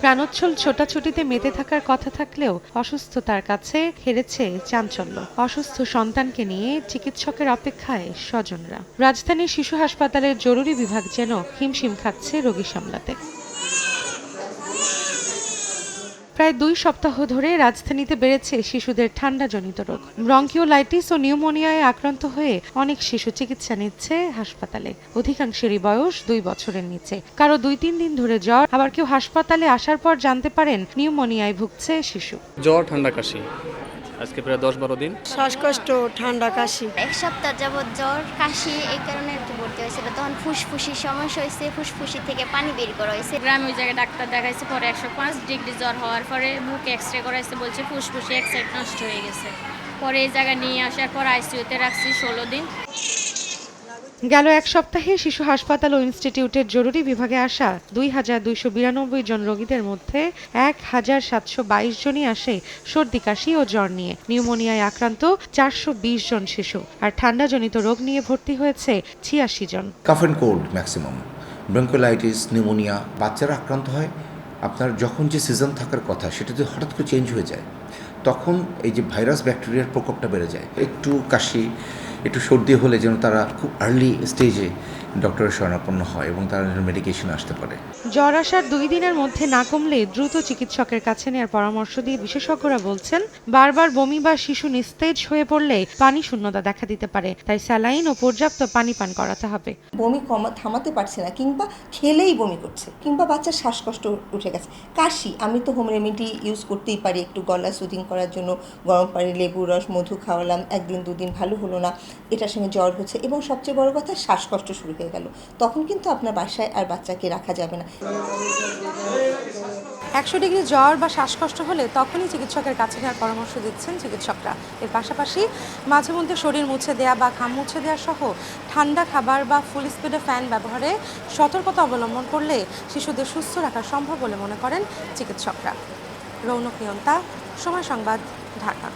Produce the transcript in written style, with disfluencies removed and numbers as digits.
প্রাণোচ্ছল ছোটাছুটিতে মেতে থাকার কথা থাকলেও অসুস্থতার কাছে হেরেছে চাঞ্চল্য। অসুস্থ সন্তানকে নিয়ে চিকিৎসকের অপেক্ষায় স্বজনরা। রাজধানীর শিশু হাসপাতালের জরুরি বিভাগ যেন হিমশিম খাচ্ছে রোগী সামলাতে। প্রায় 2 সপ্তাহ ধরে রাজধানীতে বেড়েছে শিশুদের ঠান্ডাজনিত রোগ। ব্রঙ্কিওলাইটিস ও নিউমোনিয়ায় আক্রান্ত হয়ে অনেক শিশু চিকিৎসা নিচ্ছে হাসপাতালে। অধিকাংশেরই বয়স 2 বছরের নিচে। কারো 2-3 দিন ধরে জ্বর, আবার কেউ হাসপাতালে আসার পর জানতে পারেন নিউমোনিয়ায় ভুগছে শিশু। জ্বর, ঠান্ডা, কাশি, আজকে প্রায় 10-12 দিন। শ্বাসকষ্ট, ঠান্ডা, কাশি। 1 সপ্তাহ যাবৎ জ্বর, কাশি, এই কারণে একটু ভর্তি হয়েছিল। তখন ফুসফুসির সমস্যা হয়েছে, ফুসফুসি থেকে পানি বের করা হয়েছে। গ্রামে ওই জায়গায় ডাক্তার দেখাইছে, পরে 105 ডিগ্রি জ্বর হওয়ার পরে বুকে এক্সরে করাইছে, বলছে ফুসফুসি এক সাইড নষ্ট হয়ে গেছে। পরে এই জায়গায় নিয়ে আসার পর আইসিইউতে রাখছি 16 দিন। গেল 1 সপ্তাহে শিশু হাসপাতাল ও ইনস্টিটিউটের জরুরি বিভাগে আসা 2292 জন রোগীদের মধ্যে 1722 জনই আসে সর্দি, কাশি ও জ্বর নিয়ে। নিউমোনিয়ায় আক্রান্ত 420 জন শিশু, আর ঠান্ডাজনিত রোগ নিয়ে ভর্তি হয়েছে 86 জন। Cough and cold maximum, bronchiolitis, pneumonia. বাচ্চারা আক্রান্ত হয় আপনার যখন যে সিজন থাকার কথা সেটা যদি হঠাৎ করে চেঞ্জ হয়ে যায়, তখন এই যে ভাইরাস ব্যাকটেরিয়ার প্রকোপটা বেড়ে যায়। একটু কাশি, একটু সর্দি হলে যেন তারা খুব আর্লি স্টেজে ডক্টরের শরণাপন্ন হয় এবং তারা যেন মেডিকেশন আসতে পারে। জ্বর আসার 2 দিনের মধ্যে না কমলে দ্রুত চিকিৎসকের কাছে নেওয়ার পরামর্শ দিয়ে বিশেষজ্ঞরা বলছেন, বারবার বমি বা শিশু নিস্তেজ হয়ে পড়লে পানি শূন্যতা দেখা দিতে পারে। তাই স্যালাইন ও পর্যাপ্ত পানি পান করাতে হবে। বমি থামাতে পারছে না, কিংবা খেলেই বমি করছে, কিংবা বাচ্চার শ্বাসকষ্ট উঠে গেছে। কাশি, আমি তো হোম রেমেডি ইউজ করতেই পারি একটু গলা সুদিং করার জন্য। গরম পানি, লেবু রস, মধু খাওয়ালাম, 1 দিন 2 দিন ভালো হলো না, এটার সঙ্গে জ্বর হচ্ছে এবং সবচেয়ে বড় কথা শ্বাসকষ্ট শুরু হয়ে গেল। তখন কিন্তু আপনার বাসায় আর বাচ্চাকে রাখা যাবে না। 100 ডিগ্রি জ্বর বা শ্বাসকষ্ট হলে তখনই চিকিৎসকের কাছে নেওয়ার পরামর্শ দিচ্ছেন চিকিৎসকরা। এর পাশাপাশি মাঝে মধ্যে শরীর মুছে দেওয়া বা ঘাম মুছে দেওয়া সহ ঠান্ডা খাবার বা ফুল স্পিডে ফ্যান ব্যবহারে সতর্কতা অবলম্বন করলে শিশুদের সুস্থ রাখা সম্ভব বলে মনে করেন চিকিৎসকরা। রৌনক নিয়ন্তা, সময় সংবাদ, ঢাকা।